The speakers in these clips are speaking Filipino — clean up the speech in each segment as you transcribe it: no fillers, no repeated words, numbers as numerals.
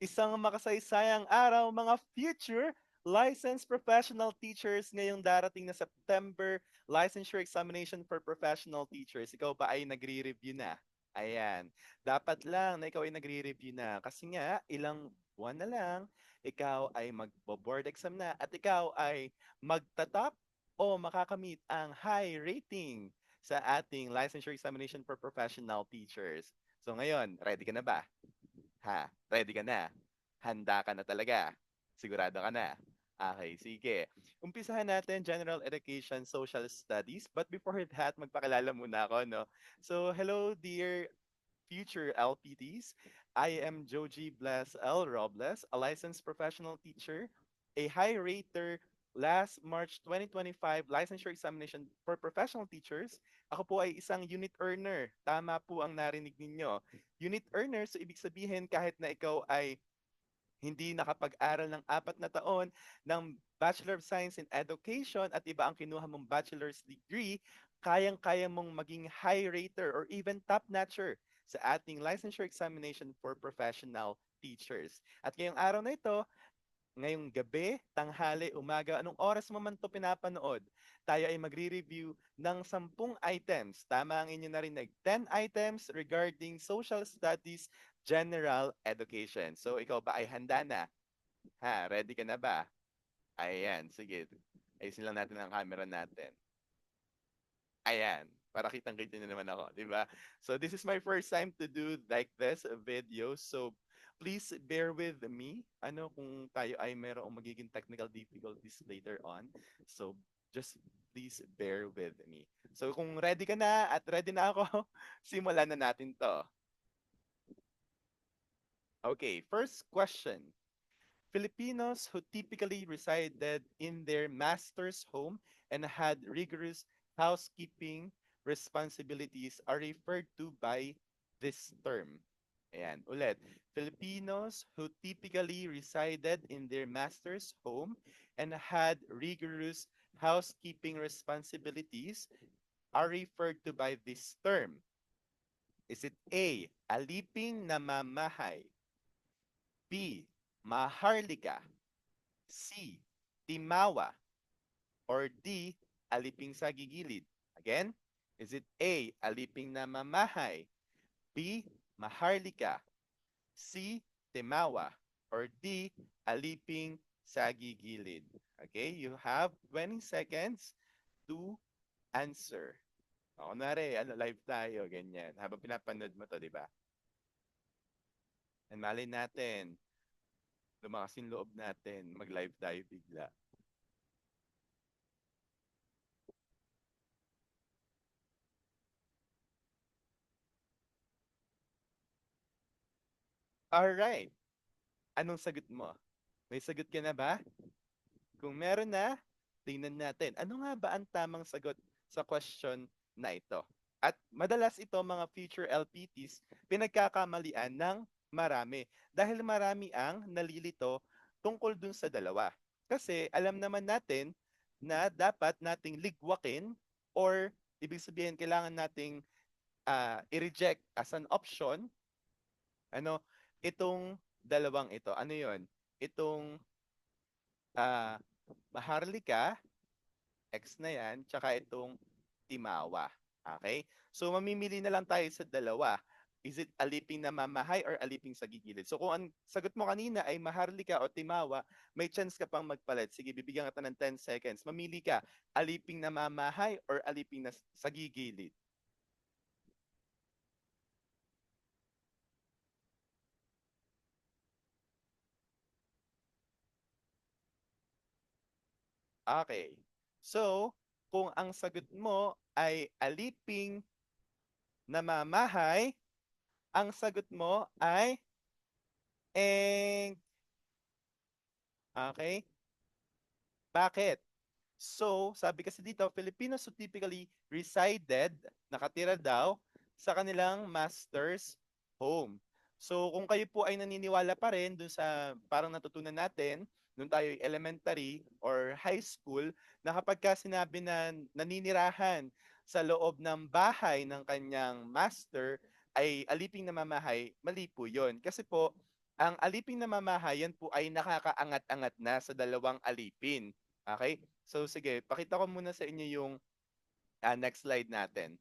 Isang makasaysayang araw mga future licensed professional teachers ngayong darating na September licensure examination for professional teachers. Ikaw ba ay nagre-review na? Ayan. Dapat lang na ikaw ay nagre-review na kasi nga ilang buwan na lang ikaw ay magbo-board exam na at ikaw ay magtatap o makakamit ang high rating sa ating licensure examination for professional teachers. So ngayon, ready ka na ba? Ha? Ready ka na? Handa ka na talaga? Sigurado ka na? Okay, sige. Umpisahan natin General Education Social Studies. But before that, magpakilala muna ako, no? So, hello dear future LPTs. I am Joji Blas L. Robles, a licensed professional teacher, a high rater last March 2025 licensure examination for professional teachers. Ako po ay isang unit earner. Tama po ang narinig ninyo. Unit earner, so ibig sabihin kahit na ikaw ay hindi nakapag-aral ng 4 na taon ng Bachelor of Science in Education at iba ang kinuha mong bachelor's degree, kayang-kaya mong maging high rater or even top notcher sa ating licensure examination for professional teachers. At ngayong araw na ito, ngayong gabi, tanghali, umaga, anong oras mo man to pinapanood, tayo ay magre-review ng 10 items. Tama ang inyo narinig. 10 items regarding social studies, general education. So, ikaw ba ay handa na? Ha? Ready ka na ba? Ayan, sige. Ayusin lang natin ang camera natin. Ayan. Para kitang-kita niyo naman ako, di ba? So, this is my first time to do like this video. So, please bear with me. Ano kung tayo ay merong magiging technical difficulties later on. So, just please bear with me. So, kung ready ka na at ready na ako, simulan na natin to. Okay, first question. Filipinos who typically resided in their master's home and had rigorous housekeeping responsibilities are referred to by this term. Ayan, ulit. Filipinos who typically resided in their master's home and had rigorous housekeeping responsibilities are referred to by this term. Is it A, aliping na mamahay? B, maharlika? C, timawa? Or D, aliping sa gigilid? Again, is it A, aliping na mamahay? B, maharlika? C, timawa? Or D, aliping sa gigilid? Okay, you have 20 seconds to answer. O, kunwari, live tayo, ganyan. Habang pinapanood mo to, di ba? And malay natin, lumakas yung loob natin, mag-live tayo bigla. Alright. Anong sagot mo? May sagot ka na ba? Kung meron na, tingnan natin. Ano nga ba ang tamang sagot sa question na ito? At madalas ito mga future LPTs pinagkakamalian ng marami. Dahil marami ang nalilito tungkol dun sa dalawa. Kasi alam naman natin na dapat nating ligwakin or ibig sabihin kailangan nating i-reject as an option ano itong dalawang ito. Ano 'yon? Itong ah, Maharlika, X na 'yan, tsaka itong Timawa. Okay? So mamimili na lang tayo sa dalawa. Is it aliping na mamahay or aliping sa gigilid? So kung ang sagot mo kanina ay Maharlika o Timawa, may chance ka pang magpalit. Sige, bibigyan kita ng 10 seconds. Mamili ka, aliping na mamahay or aliping na sa gigilid? Okay. So, kung ang sagot mo ay aliping namamahay, ang sagot mo ay eng. Okay? Bakit? So, sabi kasi dito, Filipinos who typically resided, nakatira daw, sa kanilang master's home. So, kung kayo po ay naniniwala pa rin dun sa parang natutunan natin, nung tayo elementary or high school, na kapag ka sinabi na naninirahan sa loob ng bahay ng kanyang master, ay aliping namamahay, mali po yun. Kasi po, Ang aliping namamahayan po ay nakakaangat-angat na sa dalawang alipin. Okay? So sige, pakita ko muna sa inyo yung next slide natin.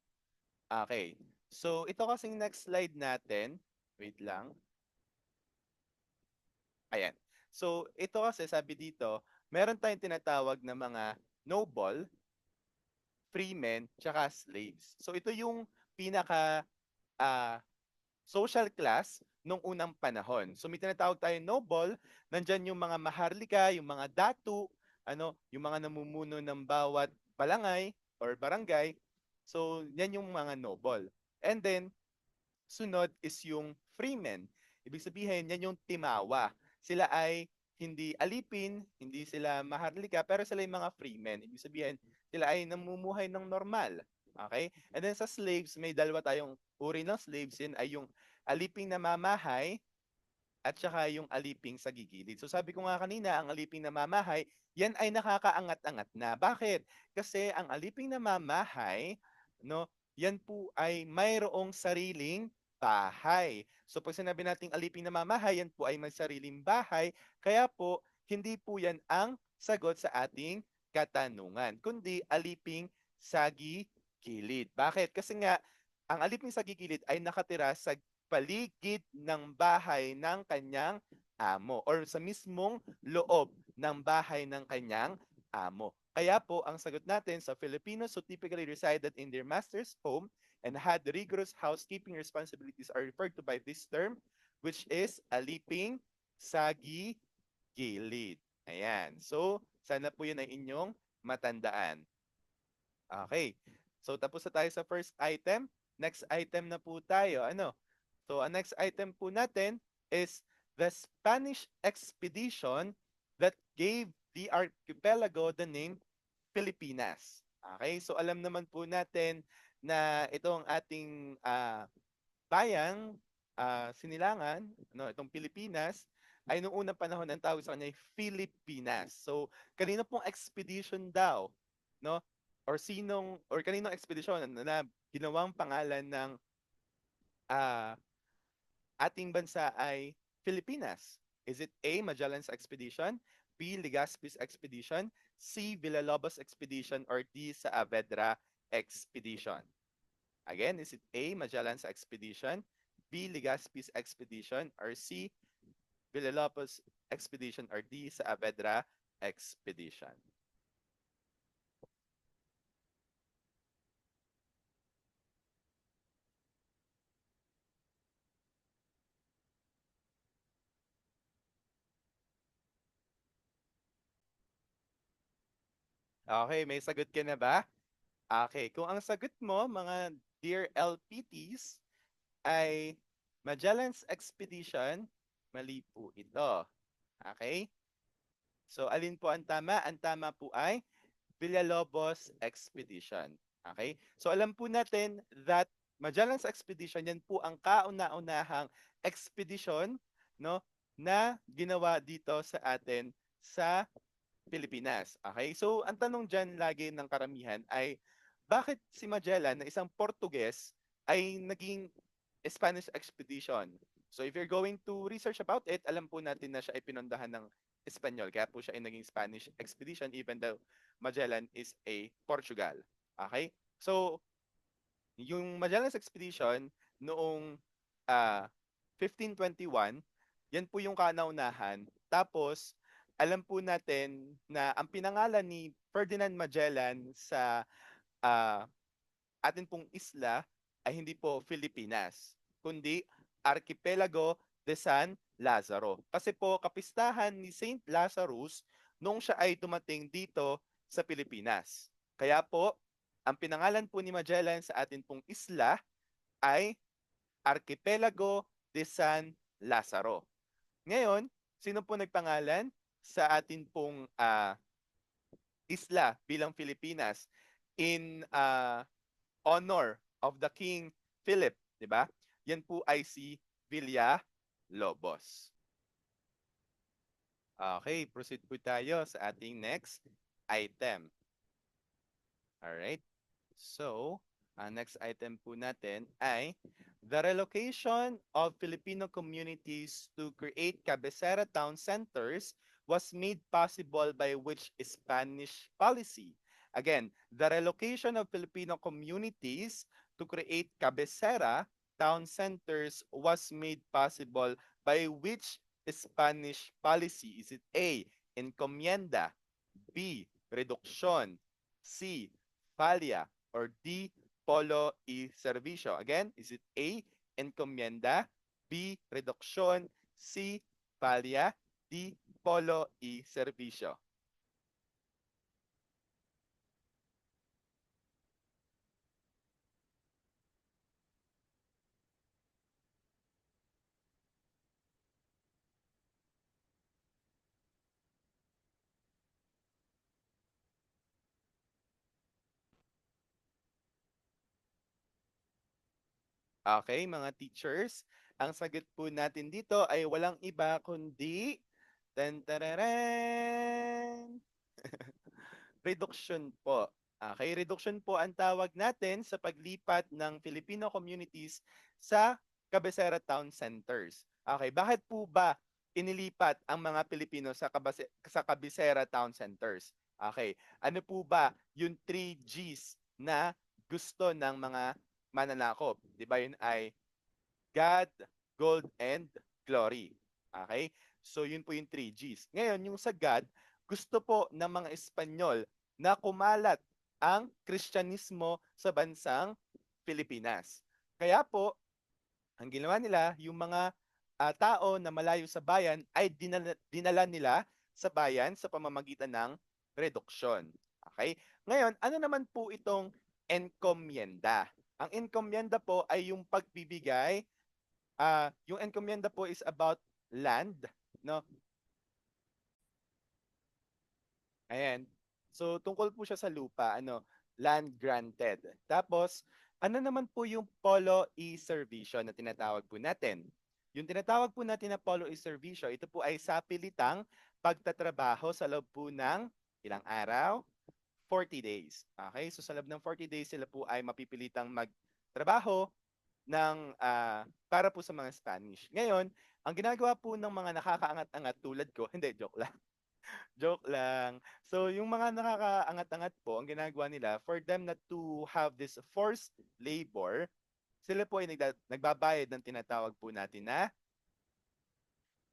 Okay. So ito kasing next slide natin, wait lang. Ayan. So ito kasi sabi dito, meron tayong tinatawag na mga noble, freemen, tsaka slaves. So ito yung pinaka ah, social class nung unang panahon. So may tinatawag tayong noble, nandyan yung mga maharlika, yung mga datu, yung mga namumuno ng bawat balangay or barangay. So yan yung mga noble. And then sunod is yung freemen. Ibig sabihin, yan yung timawa. Sila ay hindi alipin, hindi sila maharlika, pero sila yung mga freemen. Ibig sabihin, sila ay namumuhay ng normal. Okay? And then sa slaves, may dalawa tayong uri ng slaves. Yun ay yung aliping namamahay at saka yung aliping sa gigilid. So sabi ko nga kanina, ang aliping namamahay, yan ay nakakaangat-angat na. Bakit? Kasi ang aliping namamahay, no, yan po ay mayroong sariling bahay. So pag sinabi nating aliping namamahay, yan po ay may sariling bahay. Kaya po, hindi po yan ang sagot sa ating katanungan, kundi aliping sagi-gilid. Bakit? Kasi nga, ang aliping sagi-gilid ay nakatira sa paligid ng bahay ng kanyang amo or sa mismong loob ng bahay ng kanyang amo. Kaya po, ang sagot natin sa Filipinos who typically resided in their master's home and had rigorous housekeeping responsibilities are referred to by this term, which is aliping sagi gilid. Ayan. So, sana po yun ay inyong matandaan. Okay. So, tapos na tayo sa first item. Next item na po tayo. So, ang next item po natin is the Spanish expedition that gave the archipelago the name Pilipinas. Okay? So, alam naman po natin na ito ang ating bayang sinilangan, itong Pilipinas, ay noong unang panahon ang tawag sa kanya ay Filipinas. So, kanino pong expedition daw, no? Or kaninong expedition na ginawang pangalan ng ah, ating bansa ay Pilipinas? Is it A, Magellan's Expedition, B, Legazpi's Expedition, C, Villalobos Expedition, or D, Saavedra Expedition? Again, is it A, Magellan's Expedition, B, Legazpi's Expedition, or C, Villalobos Expedition, or D, Saavedra Expedition? Okay, may sagot ka na ba? Okay, kung ang sagot mo, mga dear LPTs, ay Magellan's Expedition, mali po ito. Okay? So, alin po ang tama? Ang tama po ay Villalobos Expedition. Okay? So, alam po natin that Magellan's Expedition, yan po ang kauna-unahang expedition, no, na ginawa dito sa atin sa Pilipinas. Okay? So, ang tanong dyan lagi ng karamihan ay, bakit si Magellan na isang Portuguese ay naging Spanish expedition? So, if you're going to research about it, alam po natin na siya ay pinundahan ng Espanyol. Kaya po siya ay naging Spanish expedition even though Magellan is a Portugal. Okay? So, yung Magellan's Expedition noong 1521, yan po yung kanaunahan. Tapos, alam po natin na ang pinangalan ni Ferdinand Magellan sa ah, atin pong isla ay hindi po Pilipinas, kundi Archipelago de San Lazaro. Kasi po kapistahan ni Saint Lazarus nung siya ay dumating dito sa Pilipinas. Kaya po, ang pinangalan po ni Magellan sa atin pong isla ay Archipelago de San Lazaro. Ngayon, sino po nagpangalan sa atin pong isla bilang Pilipinas in honor of the King Philip, di ba? Yan po ay si Villalobos. Okay, proceed po tayo sa ating next item. Alright. So, Next item po natin ay the relocation of Filipino communities to create cabecera town centers was made possible by which Spanish policy? Again, the relocation of Filipino communities to create cabecera town centers was made possible by which Spanish policy? Is it A, encomienda, B, reduksyon, C, falya, or D, polo y servicio? Again, is it A, encomienda, B, reduksyon, C, falya, D, polo y servicio? Okay, mga teachers, ang sagot po natin dito ay walang iba kundi tan tararán, reduction po. Okay, reduction po ang tawag natin sa paglipat ng Filipino communities sa Cabecera Town Centers. Okay, bakit po ba inilipat ang mga Pilipino sa Cabecera Town Centers? Okay, ano po ba yung 3 Gs na gusto ng mga mananakop? Di ba yun ay God, Gold, and Glory. Okay? So, yun po yung 3 Gs. Ngayon, yung sa God, gusto po ng mga Espanyol na kumalat ang Kristyanismo sa bansang Pilipinas. Kaya po, ang ginawa nila, yung mga tao na malayo sa bayan ay dinala nila sa bayan sa pamamagitan ng reduksyon. Okay? Ngayon, ano naman po itong encomienda? Ang encomienda po ay yung pagbibigay. Yung encomienda po is about land, no? Ayan. So tungkol po siya sa lupa, land granted. Tapos ano naman po yung polo e-servisyo na tinatawag po natin? Yung tinatawag po natin na polo e-servisyo, ito po ay sapilitang pagtatrabaho sa loob po ng ilang araw? 40 days. Okay? So sa loob ng 40 days sila po ay mapipilitang magtrabaho para po sa mga Spanish. Ngayon, ang ginagawa po ng mga nakakaangat-angat tulad ko, hindi, joke lang. Joke lang. So, yung mga nakakaangat-angat po, ang ginagawa nila, for them not to have this forced labor, sila po ay nagbabayad ng tinatawag po natin na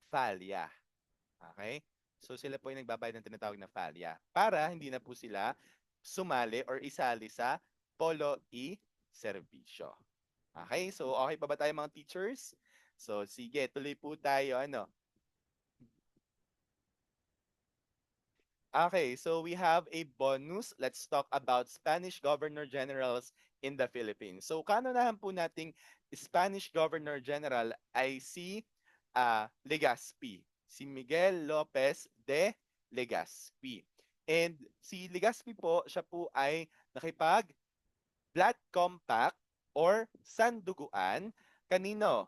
falya. Okay? So, sila po ay nagbabayad ng tinatawag na falya para hindi na po sila sumali or isali sa polo e-servisyo. Okay? So, okay pa ba tayo mga teachers? So, sige, tuloy po tayo. Okay, so we have a bonus. Let's talk about Spanish Governor Generals in the Philippines. So, kanunahan po nating Spanish Governor General ay si Legazpi. Si Miguel Lopez de Legazpi. And si Legazpi po, siya po ay nakipag blood compact or sanduguan kanino?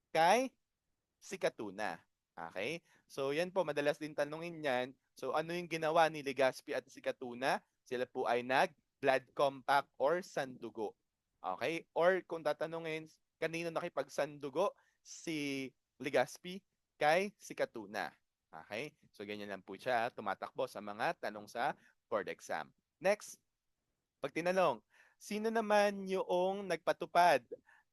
Kay si Katuna. Okay? So yan po, madalas din tanungin yan. So ano yung ginawa ni Legazpi at si Katuna? Sila po ay nag-blood compact or sandugo. Okay? Or kung tatanungin, kanino nakipagsandugo si Legazpi? Kay si Katuna. Okay? So ganyan lang po siya tumatakbo sa mga tanong sa board exam. Next, pag tinanong, sino naman yung nagpatupad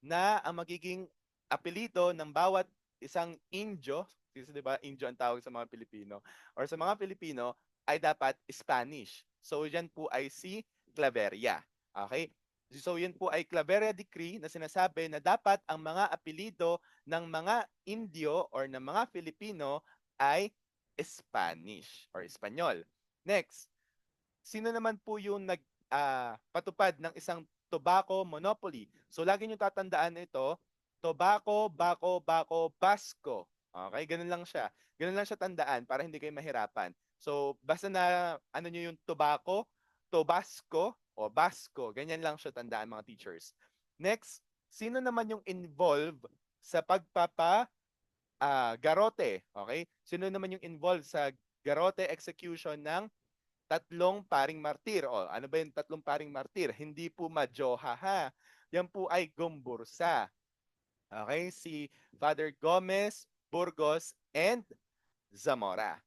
na ang magiging apelyido ng bawat isang Indio, kasi 'di ba Indio ang tawag sa mga Pilipino, or sa mga Pilipino ay dapat Spanish. So yan po ay si Claveria. Okay? So yun po ay Claveria Decree na sinasabi na dapat ang mga apelyido ng mga Indio or ng mga Filipino ay Spanish or Espanyol. Next, sino naman po yung patupad ng isang tobacco monopoly? So lagi niyo tatandaan ito, tobacco, bako, bako, Basco. Okay, ganun lang siya. Ganun lang siya tandaan para hindi kayo mahirapan. So basta na ano niyo yung tobacco, Tobasco o Basco, ganyan lang siya tandaan mga teachers. Next, sino naman yung involved sa garote? Okay? Sino naman yung involved sa garote execution ng tatlong paring martir. O, ano ba yung tatlong paring martir? Hindi po Majoha, ha? Yan po ay Gombursa. Okay? Si Father Gomez, Burgos, and Zamora.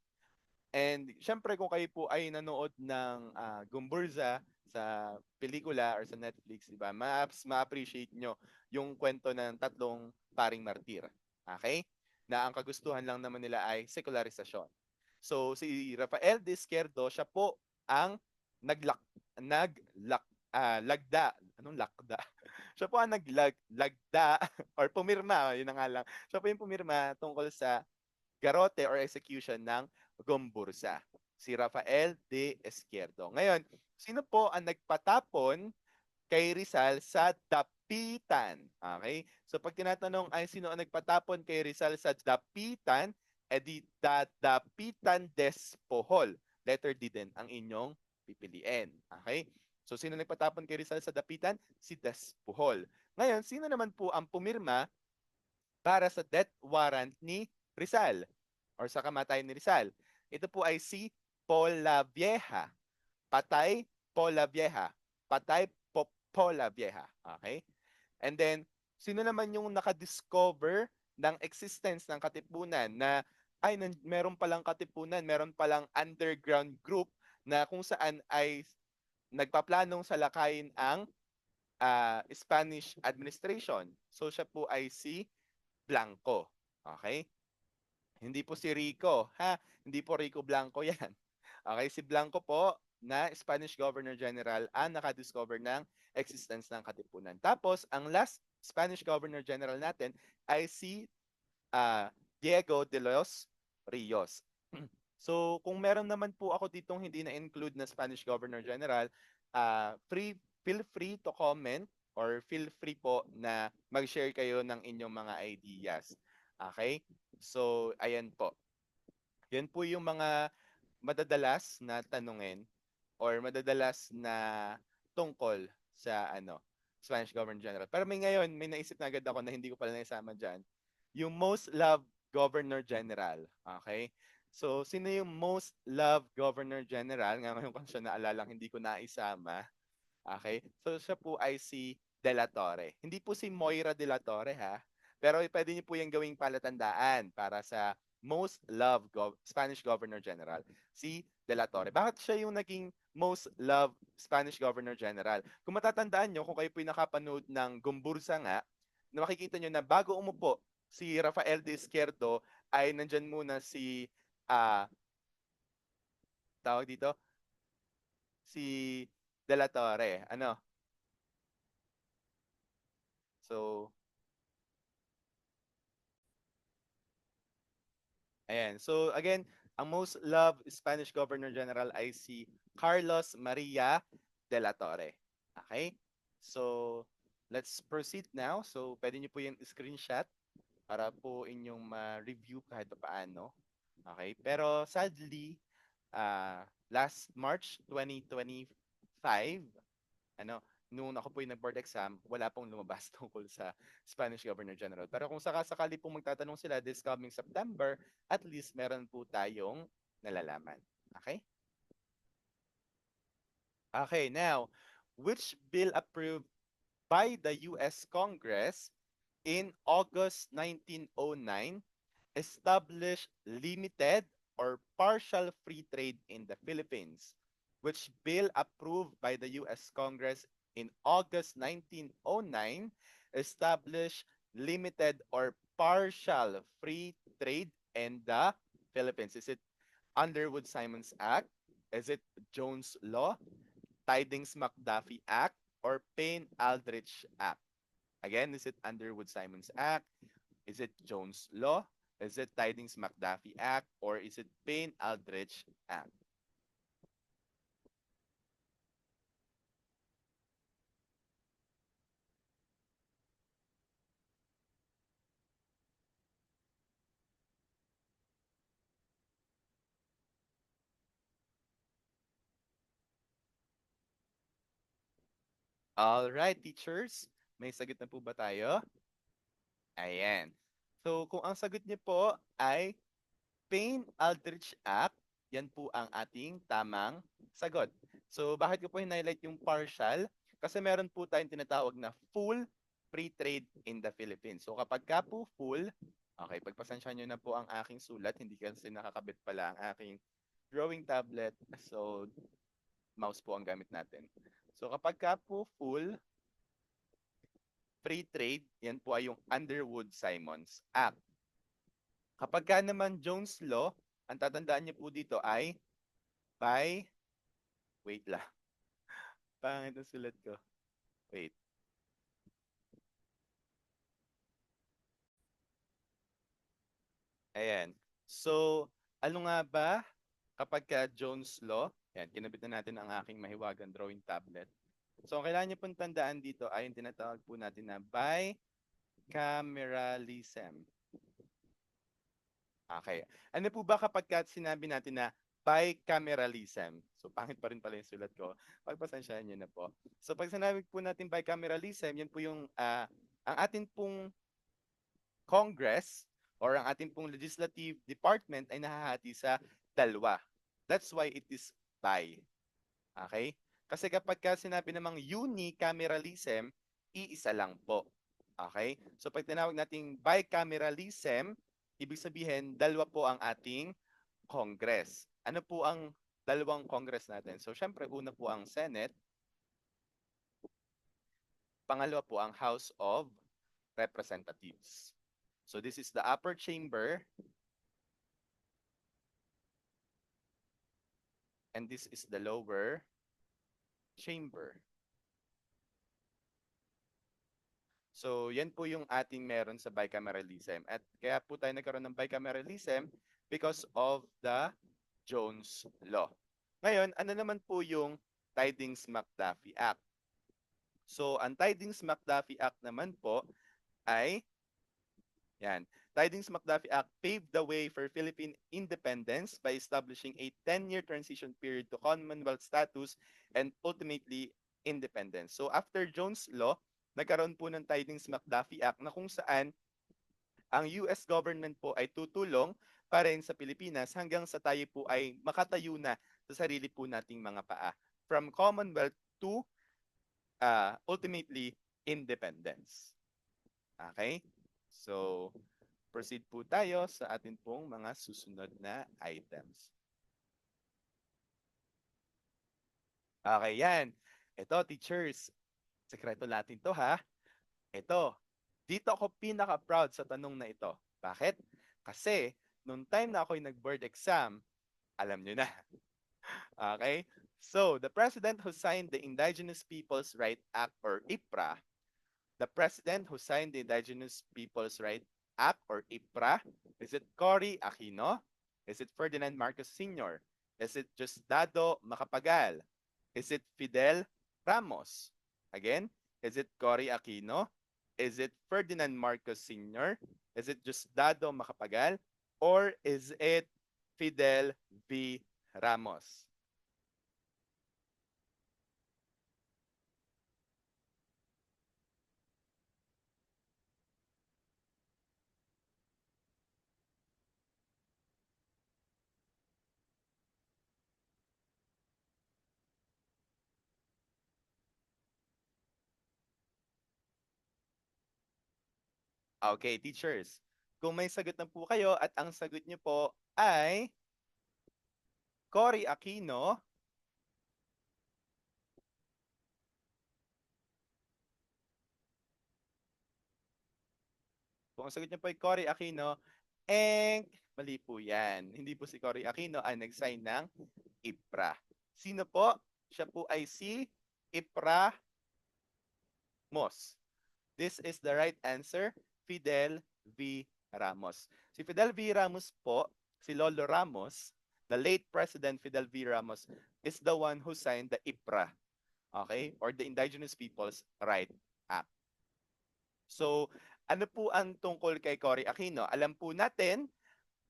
And syempre kung kayo po ay nanood ng Gumburza sa pelikula or sa Netflix, di ba? Ma-appreciate nyo yung kwento ng tatlong paring martir. Okay? Na ang kagustuhan lang naman nila ay sekularisasyon. So si Rafael de Izquierdo, siya po ang naglak naglak lagda. Anong lakda? Siya po ang lagda or pumirma, yun na nga lang. Siya po yung pumirma tungkol sa garote or execution ng Gomburza, si Rafael de Izquierdo. Ngayon, sino po ang nagpatapon kay Rizal sa Dapitan? Okay? So pag tinatanong ay sino ang nagpatapon kay Rizal sa Dapitan, edi Dapitan des Pohol. Letter D din ang inyong pipiliin. Okay? So sino nagpatapon kay Rizal sa Dapitan? Si Des Pohol. Ngayon, sino naman po ang pumirma para sa death warrant ni Rizal or sa kamatayan ni Rizal? Ito po ay si Pola Vieja. Patay Pola Vieja. Patay Pola Vieja. Okay? And then, sino naman yung nakadiscover ng existence ng Katipunan na ay meron palang Katipunan, meron palang underground group na kung saan ay nagpaplanong salakayin ang Spanish administration. So siya po ay si Blanco. Okay? Hindi po si Rico, ha? Hindi po Rico Blanco 'yan. Okay, si Blanco po na Spanish Governor General ang nakadiscover ng existence ng Katipunan. Tapos, ang last Spanish Governor General natin ay si Diego de los Rios. So, kung meron naman po ako ditong hindi na-include na Spanish Governor General, feel free to comment or feel free po na mag-share kayo ng inyong mga ideas. Okay? So, ayan po. Yan po yung mga madadalas na tanungin or madadalas na tungkol sa Spanish Governor General. Pero may naisip na agad ako na hindi ko pala naisama dyan. Yung most loved Governor General. Okay? So, sino yung most loved Governor General? Ngayon ko siya naalala, hindi ko naisama. Okay? So, siya po ay si De La Torre. Hindi po si Moira De La Torre, ha? Pero pwede niyo po yung gawing palatandaan para sa most loved Spanish Governor General, si De La Torre. Bakit siya yung naging most loved Spanish Governor General? Kung matatandaan nyo, kung kayo po yung nakapanood ng Gumbursa nga, na makikita nyo na bago umupo si Rafael de Izquierdo, ay nandyan muna si, tawag dito, si De La Torre. Ano? So, ayan. So again, ang most loved Spanish Governor General ay si Carlos Maria de la Torre. Okay? So let's proceed now. So pwede niyo po yung screenshot para po inyong ma-review kahit pa paano. Okay? Pero sadly, last March 2025, ano, nung ako po yung nag-board exam, wala pong lumabas tungkol sa Spanish Governor General. Pero kung sakasakali pong magtatanong sila this coming September, at least meron po tayong nalalaman. Okay? Okay, now, which bill approved by the US Congress in August 1909 established limited or partial free trade in the Philippines, which bill approved by the U.S. Congress in August 1909 established limited or partial free trade in the Philippines. Is it Underwood-Simons Act? Is it Jones Law, Tidings-McDuffie Act, or Payne-Aldrich Act? Again, is it Underwood-Simons Act? Is it Jones Law? Is it Tidings-McDuffie Act? Or is it Payne-Aldrich Act? All right, teachers. May sagot na po ba tayo? Ayan. So, kung ang sagot niyo po ay Payne-Aldrich Act, yan po ang ating tamang sagot. So, bakit ko po highlight yung partial? Kasi meron po tayong tinatawag na full free trade in the Philippines. So, kapag ka po full, okay, pagpasensyahan nyo na po ang aking sulat, hindi kasi nakakabit pala ang aking drawing tablet. So, mouse po ang gamit natin. So, kapag ka po full free trade, yan po ay yung Underwood-Simons Act. Kapag ka naman Jones Law, ang tatandaan niyo po dito ay by, wait lang, pangit ang sulat ko. Wait. Ayan. So, ano nga ba kapag ka Jones Law? Ayan, kinabit na natin ang aking mahiwagang drawing tablet. So, ang kailangan niyo pong tandaan dito ay yung tinatawag po natin na bicameralism. Okay. Ano po ba kapag ka sinabi natin na bicameralism? So, pangit pa rin pala yung sulat ko. Pagpasensyahan niyo na po. So, pag sinabi po natin bicameralism, yan po yung ang atin pong Congress or ang ating pong legislative department ay nahahati sa dalawa. That's why it is bi. Okay? Kasi kapag ka sinabi namang unicameralism, iisa lang po. Okay? So pag tinawag nating bicameralism, ibig sabihin dalawa po ang ating Congress. Ano po ang dalawang Congress natin? So syempre una po ang Senate, pangalawa po ang House of Representatives. So this is the upper chamber and this is the lower chamber. So, yan po yung ating meron sa bicameralism. At kaya po tayo nagkaroon ng bicameralism because of the Jones Law. Ngayon, ano naman po yung Tidings-McDuffie Act? So, ang Tidings-McDuffie Act naman po ay, yan, Tidings-McDuffie Act paved the way for Philippine independence by establishing a 10-year transition period to Commonwealth status and ultimately independence. So after Jones Law, nagkaroon po ng Tidings-McDuffie Act na kung saan ang US government po ay tutulong pa rin sa Pilipinas hanggang sa tayo po ay makatayo na sa sarili po nating mga paa. From Commonwealth to ultimately independence. Okay? So, proceed po tayo sa atin pong mga susunod na items. Okay, yan. Ito, teachers. Sekreto natin to ha. Ito. Dito ako pinaka-proud sa tanong na ito. Bakit? Kasi, nung time na ako'y nag-board exam, alam nyo na. Okay? So, the president who signed the Indigenous Peoples' Right Act or IPRA, the president who signed the Indigenous Peoples' Right Act or IPRA, is it Cory Aquino? Is it Ferdinand Marcos Sr.? Is it Diosdado Macapagal? Is it Fidel Ramos? Again, is it Cory Aquino? Is it Ferdinand Marcos Sr.? Is it Diosdado Macapagal? Or is it Fidel V. Ramos? Okay, teachers. Kung may sagot na po kayo at ang sagot niyo po ay Cory Aquino, kung ang sagot niyo po ay Cory Aquino, mali po yan. Hindi po si Cory Aquino ang nag-sign ng IPRA. Sino po? Siya po ay si IPRA Mos. This is the right answer, Fidel V. Ramos. Si Fidel V. Ramos po, si Lolo Ramos, the late President Fidel V. Ramos, is the one who signed the IPRA, okay? Or the Indigenous Peoples' Right Act. So, ano po ang tungkol kay Cory Aquino? Alam po natin,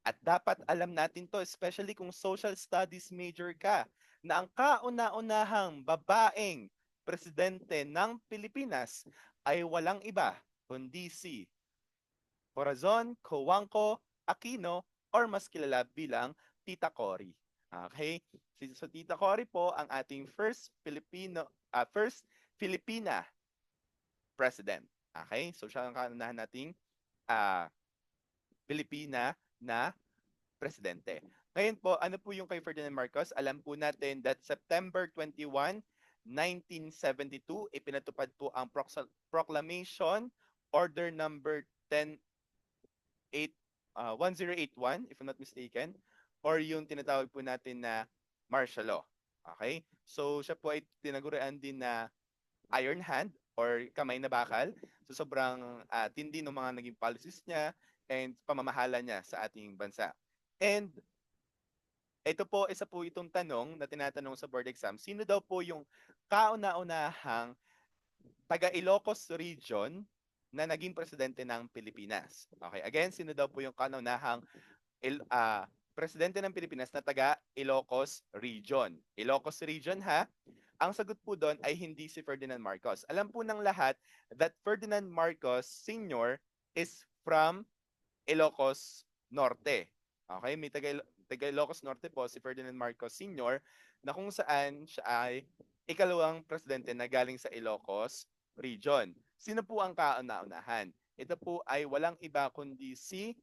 at dapat alam natin to, especially kung social studies major ka, na ang kauna-unahang babaeng presidente ng Pilipinas ay walang iba kundi si Corazon Cojuangco Aquino or mas kilala bilang Tita Cory. Okay? So Tita Cory po ang ating first Filipina president. Okay? So siya ang kaunahan nating ah, Pilipina na presidente. Ngayon po, ano po yung kay Ferdinand Marcos? Alam po natin that September 21, 1972, ipinatupad po ang Proclamation Order number 1081, if I'm not mistaken, or yung tinatawag po natin na martial law. Okay? So siya po ay tinagurian din na Iron Hand or kamay na bakal. So sobrang tindi ng mga naging policies niya and pamamahala niya sa ating bansa. And ito po, isa po itong tanong na tinatanong sa board exam. Sino daw po yung kauna-unahang taga Ilocos region na naging presidente ng Pilipinas? Okay, again, sino daw po yung kauna-unahang presidente ng Pilipinas na taga Ilocos region? Ilocos region ha? Ang sagot po doon ay hindi si Ferdinand Marcos. Alam po ng lahat that Ferdinand Marcos Sr. is from Ilocos Norte. Okay, may taga Ilocos Norte po si Ferdinand Marcos Sr. na kung saan siya ay ikalawang presidente na galing sa Ilocos region. Sino po ang kauna-unahan? Ito po ay walang iba kundi si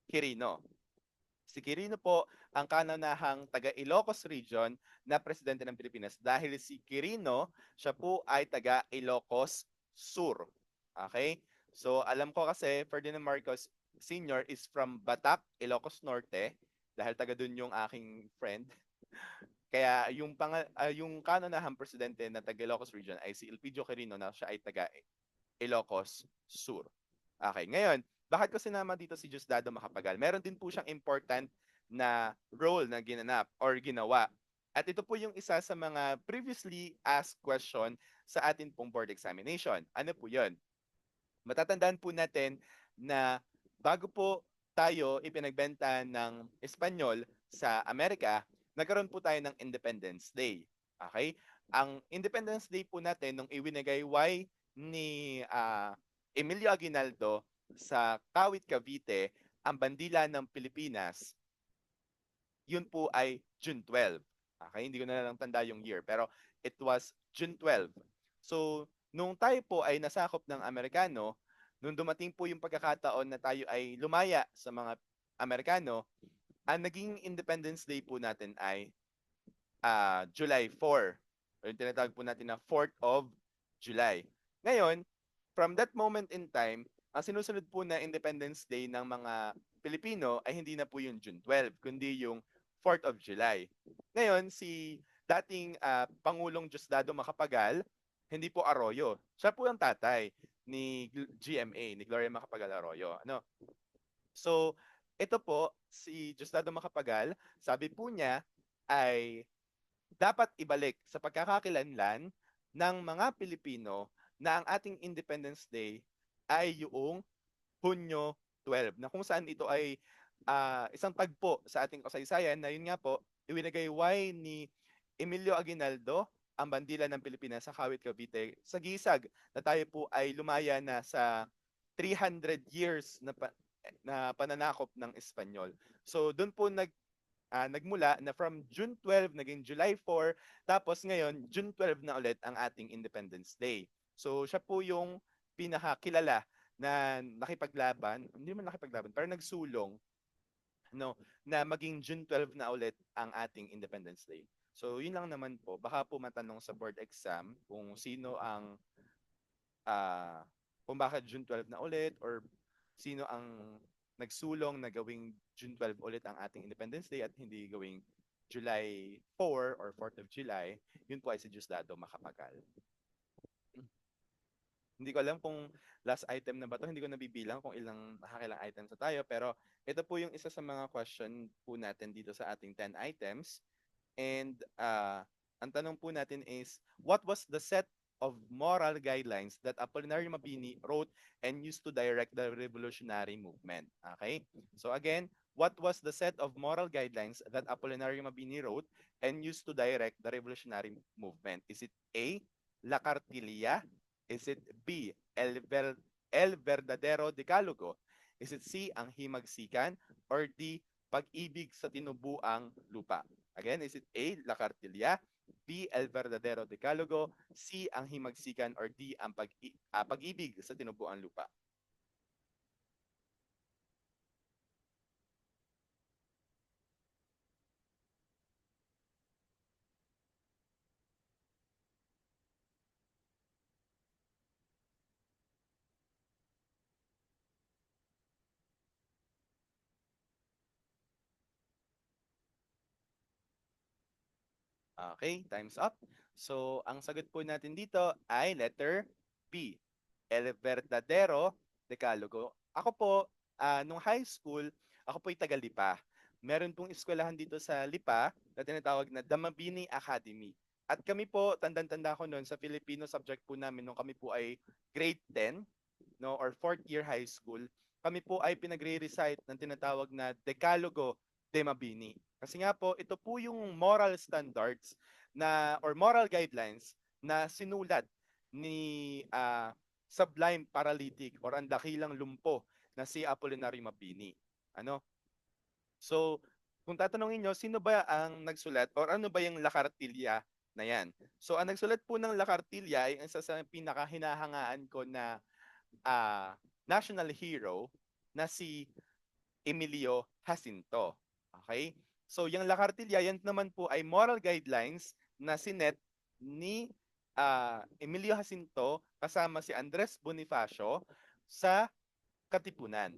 Quirino. Si Quirino po ang kananahang taga Ilocos region na presidente ng Pilipinas dahil si Quirino, siya po ay taga Ilocos Sur. Okay? So alam ko kasi Ferdinand Marcos Sr. is from Batac, Ilocos Norte dahil taga dun yung aking friend. Kaya yung kananahang presidente na taga Ilocos region ay si Elpidio Quirino na siya ay taga Ilocos Sur. Okay, ngayon, bakit ko sinama dito si Diosdado Macapagal? Meron din po siyang important na role na ginanap or ginawa. At ito po yung isa sa mga previously asked question sa atin pong board examination. Ano po yun? Matatandaan po natin na bago po tayo ipinagbenta ng Espanyol sa Amerika, nagkaroon po tayo ng Independence Day. Okay? Ang Independence Day po natin nung iwinagayway ni Emilio Aguinaldo sa Kawit, Cavite, ang bandila ng Pilipinas, yun po ay June 12. Okay, hindi ko na lang tanda yung year, pero it was June 12. So, nung tayo po ay nasakop ng Amerikano, nung dumating po yung pagkakataon na tayo ay lumaya sa mga Amerikano, ang naging Independence Day po natin ay July 4. O yung tinatawag po natin na 4th of July. Ngayon, from that moment in time, ang sinusunod po na Independence Day ng mga Pilipino ay hindi na po yung June 12, kundi yung 4th of July. Ngayon, si dating Pangulong Diosdado Macapagal, hindi po Arroyo. Siya po ang tatay ni GMA, ni Gloria Macapagal Arroyo. Ano? So, ito po, si Diosdado Macapagal, sabi po niya ay dapat ibalik sa pagkakakilanlan ng mga Pilipino na ang ating Independence Day ay yung Hunyo 12 na kung saan ito ay isang tagpo sa ating kasaysayan na yun nga po iwinagayway ni Emilio Aguinaldo ang bandila ng Pilipinas sa Kawit, Cavite sa gisag na tayo po ay lumaya na sa 300 years na pananakop ng Espanyol. So doon po nagmula na from June 12 naging July 4, tapos ngayon June 12 na ulit ang ating Independence Day. So siya po yung pinakakilala na nakipaglaban, hindi man nakipaglaban, pero nagsulong no na maging June 12 na ulit ang ating Independence Day. So yun lang naman po. Baka po matanong sa board exam kung sino ang kung bakit June 12 na ulit or sino ang nagsulong na gawing June 12 ulit ang ating Independence Day at hindi gawing July 4 or 4th of July, yun po ay si Diosdado Macapagal. Hindi ko alam kung last item na ba to, hindi ko nabibilang kung ilang nakakilang items na tayo, pero ito po yung isa sa mga question po natin dito sa ating 10 items. And ang tanong po natin is, what was the set of moral guidelines that Apolinario Mabini wrote and used to direct the revolutionary movement? Okay? So again, what was the set of moral guidelines that Apolinario Mabini wrote and used to direct the revolutionary movement? Is it A, La Cartilla? Is it B, El Verdadero Decalogo? Is it C, ang Himagsikan? Or D, Pag-ibig sa Tinubuang Lupa? Again, is it A, La Cartilla, B, El Verdadero Decalogo, C, ang himagsikan, or D, ang pag-ibig sa tinubuang lupa? Okay, time's up. So, ang sagot po natin dito ay letter B, El Verdadero Decalogo. Ako po, nung high school, ako po'y taga Lipa. Meron pong eskwelahan dito sa Lipa na tinatawag na Damabini Academy. At kami po, tandang-tanda ko noon, sa Filipino subject po namin nung kami po ay grade 10, no, or fourth year high school, kami po ay pinagre-recite ng tinatawag na Decalogo de Mabini. Kasi nga po, ito po yung moral standards na or moral guidelines na sinulat ni Sublime Paralytic or ang dakilang lumpo na si Apollinario Mabini. Ano? So, kung tatanungin nyo, sino ba ang nagsulat or ano ba yung Lacartilla na yan? So, ang nagsulat po ng Lacartilla ay isa sa pinakahinahangaan ko na national hero na si Emilio Jacinto. Okay? So, yung La Cartilla, yan naman po ay moral guidelines na sinet ni Emilio Jacinto kasama si Andres Bonifacio sa Katipunan.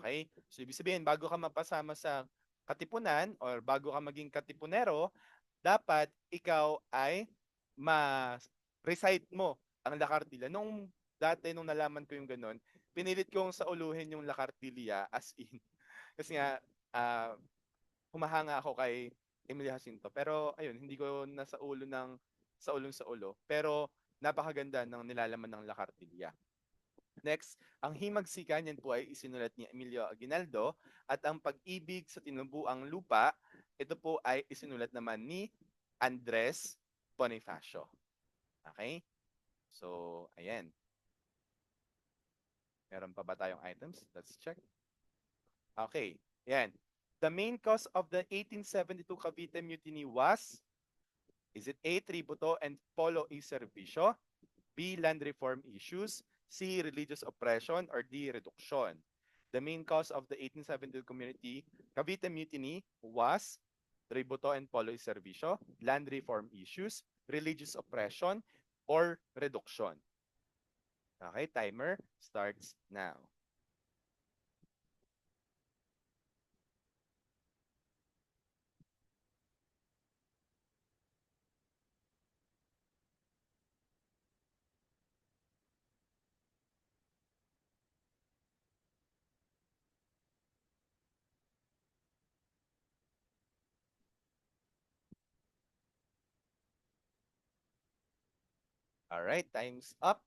Okay? So, ibig sabihin, bago ka mapasama sa Katipunan or bago ka maging Katipunero, dapat ikaw ay ma-recite mo ang La Cartilla. Nung dati, nung nalaman ko yung ganun, pinilit kong sauluhin yung La Cartilla as in. Kasi nga, ah, humahanga ako kay Emilio Jacinto. Pero ayun, hindi ko nasa ulo ng sa ulong sa ulo. Pero napakaganda ng nilalaman ng La Cartilla. Next, ang himagsikan yan po ay isinulat ni Emilio Aguinaldo at ang pag-ibig sa tinubuang lupa, ito po ay isinulat naman ni Andres Bonifacio. Okay? So, ayan. Meron pa ba tayong items? Let's check. Okay. Yan. The main cause of the 1872 Cavite Mutiny was, is it A, tributo and polo y servicio, B, land reform issues, C, religious oppression, or D, reduction? The main cause of the 1872 community Cavite Mutiny was tributo and polo y servicio, land reform issues, religious oppression, or reduction. Okay, timer starts now. Alright, time's up.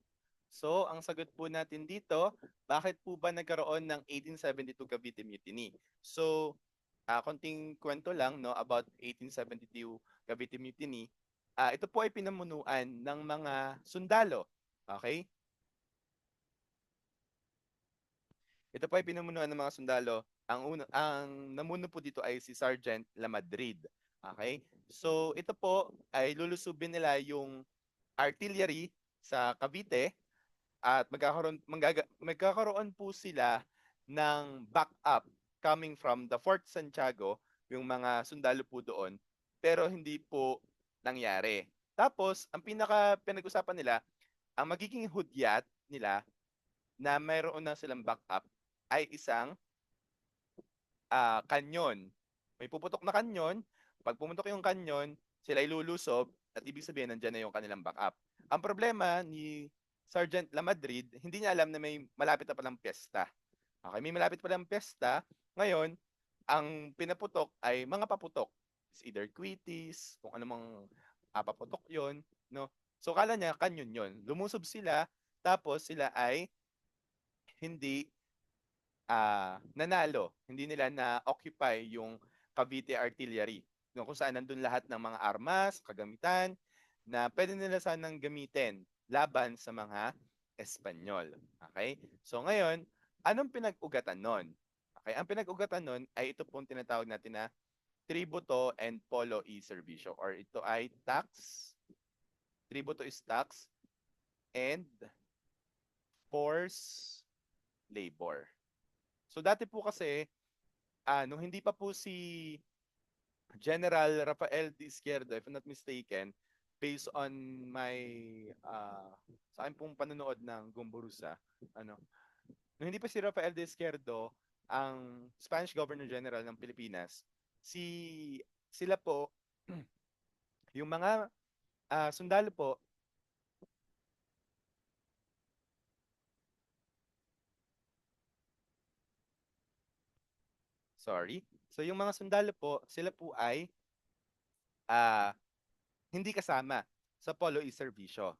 So, ang sagot po natin dito, bakit po ba nagkaroon ng 1872 Cavite Mutiny? So, konting kwento lang no about 1872 Cavite Mutiny. Ito po ay pinamunuan ng mga sundalo. Okay? Ito po ay pinamunuan ng mga sundalo. Ang namuno po dito ay si Sergeant Lamadrid. Okay? So, ito po ay lulusubin nila yung artillery sa Cavite at magkakaroon po sila ng backup coming from the Fort Santiago, yung mga sundalo po doon, pero hindi po nangyari. Tapos, ang pinaka pinag-usapan nila, ang magiging hudyat nila na mayroon na silang backup ay isang kanyon. May puputok na kanyon. Pag pumutok yung kanyon, sila ilulusob at ibig sabihin nandiyan na yung kanilang backup. Ang problema ni Sergeant Lamadrid, hindi niya alam na may malapit na palang piyesta. Okay, may malapit palang piyesta. Ngayon, ang pinaputok ay mga paputok. It's either quitis, kung ano mang paputok yon, no? So kala niya kanyon yon. Lumusob sila, tapos sila ay hindi nanalo. Hindi nila na-occupy yung Cavite Artillery. No, kung saan nandun lahat ng mga armas, kagamitan, na pwede nila sanang gamitin laban sa mga Espanyol. Okay? So ngayon, anong pinag-ugatan nun? Okay, ang pinag-ugatan nun ay ito pong tinatawag natin na tributo and polo y servicio, or ito ay tax, tributo is tax, and forced labor. So dati po kasi, nung hindi pa po si General Rafael D. Izquierdo, if I'm not mistaken, based on my sa akin pong panonood ng Gumburusa, ano, nung hindi pa si Rafael D. Izquierdo ang Spanish Governor General ng Pilipinas, sila po yung mga sundalo po, sorry. So yung mga sundalo po, sila po ay ah, hindi kasama sa Polo y Servicio.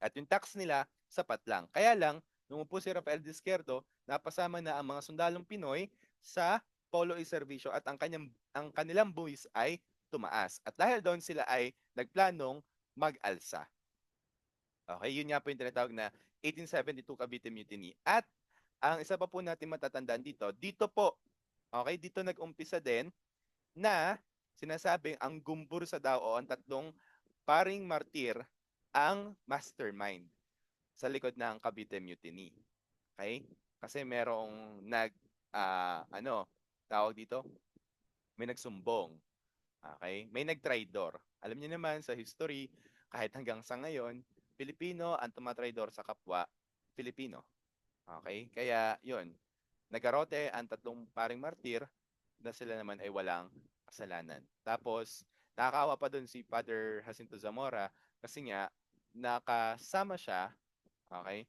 At yung tax nila, sapat lang. Kaya lang, nung upo si Rafael Disquerdo, napasama na ang mga sundalong Pinoy sa Polo y Servicio at ang kanilang buwis ay tumaas. At dahil doon sila ay nagplanong mag-alsa. Okay, yun nga po yung tinatawag na 1872 Cavite Mutiny. At ang isa pa po natin matatandaan dito, dito po, okay, dito nag-umpisa din na sinasabing ang Gumbursa daw o ang tatlong paring martir ang mastermind sa likod ng Cavite Mutiny. Okay? Kasi merong tawag dito, may nagsumbong. Okay? May nagtraidor. Alam niyo naman sa history, kahit hanggang sa ngayon, Pilipino ang tumatraidor sa kapwa Pilipino. Okay? Kaya, yun. Nagarote ang tatlong paring martir na sila naman ay walang kasalanan. Tapos, nakakaawa pa doon si Father Jacinto Zamora kasi nga, nakasama siya, okay,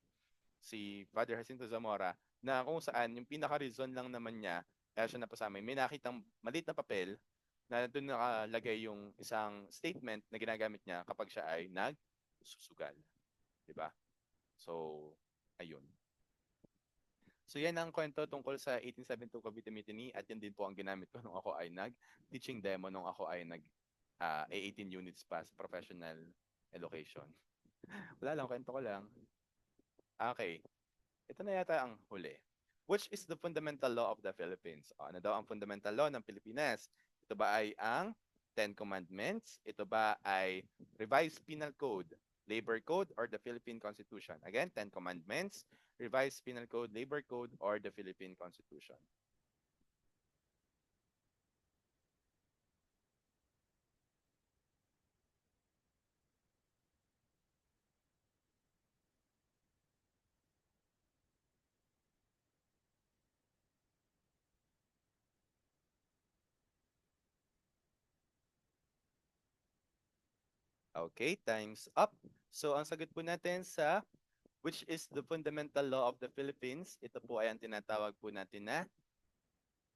si Father Jacinto Zamora, na kung saan yung pinaka-reason lang naman niya, kaya siya napasama, may nakitang maliit na papel na doon nakalagay yung isang statement na ginagamit niya kapag siya ay nagsusugal. Diba? So, ayun. So yan ang kwento tungkol sa 1872 Cavite Mutiny at yan din po ang ginamit ko nung ako ay nag-teaching demo nung ako ay nag 18 units pa sa professional education. Wala lang, kwento ko lang. Okay, ito na yata ang huli. Which is the fundamental law of the Philippines? O, ano daw ang fundamental law ng Pilipinas? Ito ba ay ang Ten Commandments? Ito ba ay Revised Penal Code, Labor Code, or the Philippine Constitution? Again, Ten Commandments, Revised Penal Code, Labor Code, or the Philippine Constitution? Okay, time's up. So, ang sagot po natin sa which is the fundamental law of the Philippines, ito po ay ang tinatawag po natin na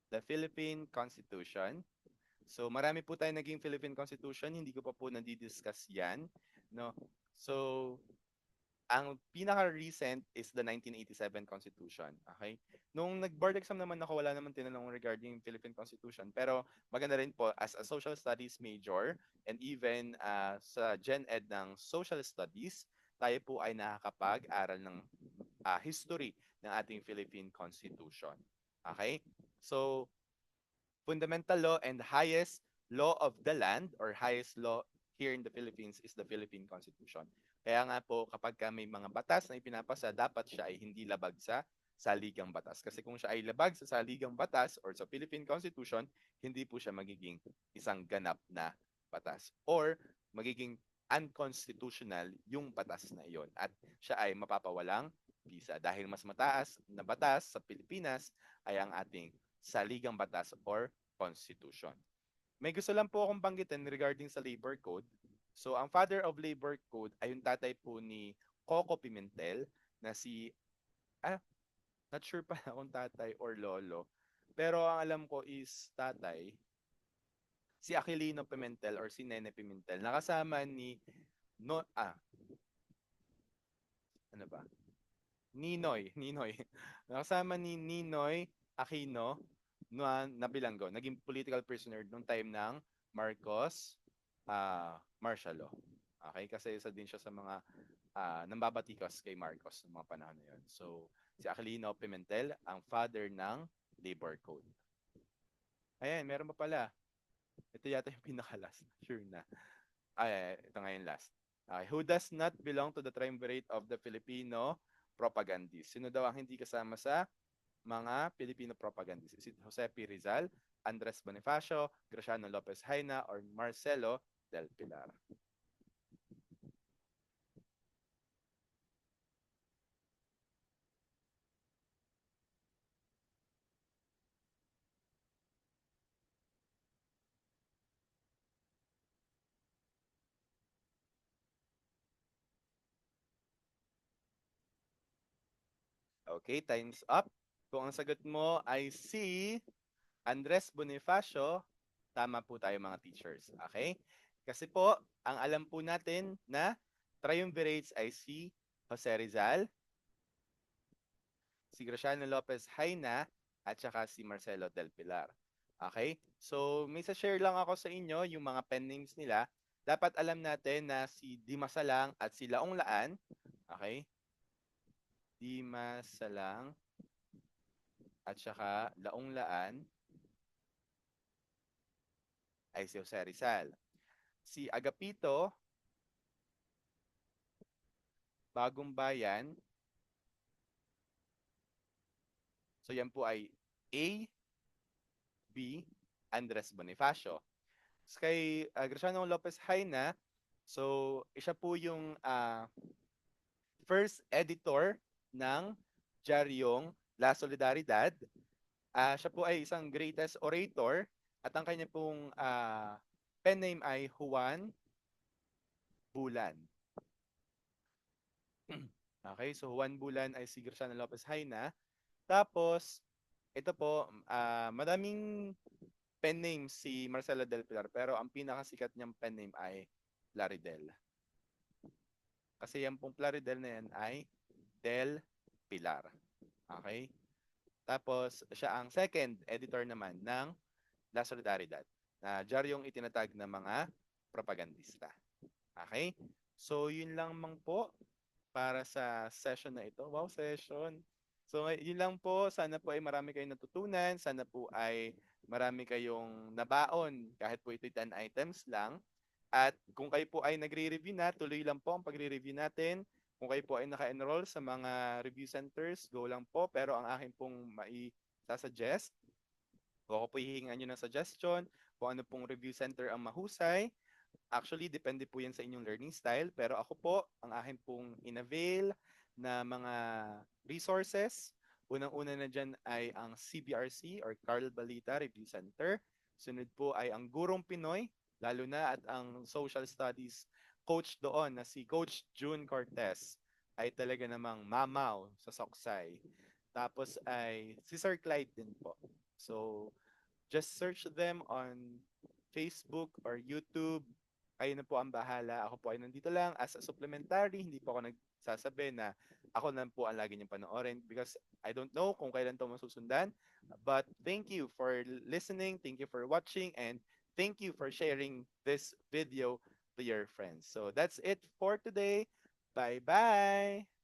the Philippine Constitution. So marami po tayong naging Philippine Constitution, hindi ko pa po nadi-discuss 'yan, no. So ang pinaka-recent is the 1987 Constitution, okay? Nung nag-board exam naman ako, wala naman tinanong regarding Philippine Constitution, pero maganda rin po as a social studies major and even sa Gen Ed ng Social Studies, tayo po ay nakakapag-aral ng history ng ating Philippine Constitution. Okay? So, fundamental law and highest law of the land or highest law here in the Philippines is the Philippine Constitution. Kaya nga po kapag may mga batas na ipinapasa, dapat siya ay hindi labag sa saligang batas. Kasi kung siya ay labag sa saligang batas or sa Philippine Constitution, hindi po siya magiging isang ganap na batas. Or magiging unconstitutional yung batas na iyon. At siya ay mapapawalang visa. Dahil mas mataas na batas sa Pilipinas ay ang ating saligang batas or constitution. May gusto lang po akong banggitin regarding sa labor code. So, ang father of labor code ay yung tatay po ni Coco Pimentel na si, not sure pa kung tatay or lolo. Pero ang alam ko is tatay, si Aquilino Pimentel or si Nene Pimentel. Nakasama ni, no, ano ba? Ninoy. Nakasama ni Ninoy Aquino na bilanggo. Naging political prisoner nung time ng Marcos martial law. Okay? Kasi isa din siya sa mga nambabatikas kay Marcos ng mga panahon na yun. So, si Aquilino Pimentel, ang father ng labor code. Ayan, meron pa pala. Ito yata yung pinaka-last. Sure na. Ay, ito nga yung last. Okay. Who does not belong to the triumvirate of the Filipino propagandists? Sino daw ang hindi kasama sa mga Filipino propagandists? Is it Jose P. Rizal, Andres Bonifacio, Graciano Lopez Haina, or Marcelo del Pilar? Okay, time's up. Kung ang sagot mo ay si Andres Bonifacio, tama po tayo mga teachers. Okay? Kasi po, ang alam po natin na triumvirates ay si Jose Rizal, si Graciano Lopez Haina, at saka si Marcelo del Pilar. Okay? So, may sa-share lang ako sa inyo yung mga pen names nila. Dapat alam natin na si Dimasalang at si Laong Laan, okay? Dimasalang at saka Laong Laan ay si Jose Rizal. Si Agapito, Bagong Bayan, so yan po ay A, B, Andres Bonifacio. Kay Graciano Lopez Haina, so siya po yung first editor ng Diaryong La Solidaridad. Siya po ay isang greatest orator at ang kanya pong pen name ay Juan Bulan. Okay, so Juan Bulan ay si Graciano Lopez Haina. Tapos, ito po, madaming pen name si Marcelo Del Pilar pero ang pinakasikat niyang pen name ay Plaridel. Kasi yung pong Plaridel na yan ay Del Pilar. Okay? Tapos, siya ang second editor naman ng La Solidaridad na diyaryong itinatag ng mga propagandista. Okay? So, yun lang mang po para sa session na ito. Wow, session! So, yun lang po. Sana po ay marami kayong natutunan. Sana po ay marami kayong nabaon kahit po ito'y 10 items lang. At kung kayo po ay nagre-review na, tuloy lang po ang pagre-review natin. Kung kayo po ay naka-enroll sa mga review centers, go lang po. Pero ang akin pong mai-suggest, kung ako po hihingan nyo ng suggestion, kung ano pong review center ang mahusay, actually, depende po yan sa inyong learning style. Pero ako po, ang akin pong inavail na mga resources, unang-una na dyan ay ang CBRC or Carl Balita Review Center. Sunod po ay ang Gurong Pinoy, lalo na at ang social studies coach doon na si Coach June Cortez ay talaga namang mamaw sa Soksay. Tapos ay si Sir Clyde din po. So, just search them on Facebook or YouTube. Kayo na po ang bahala. Ako po ay nandito lang as a supplementary. Hindi po ako nagsasabi na ako lang po ang lagi niyong panoorin because I don't know kung kailan to masusundan. But thank you for listening. Thank you for watching. And thank you for sharing this video to your friends. So that's it for today. Bye-bye.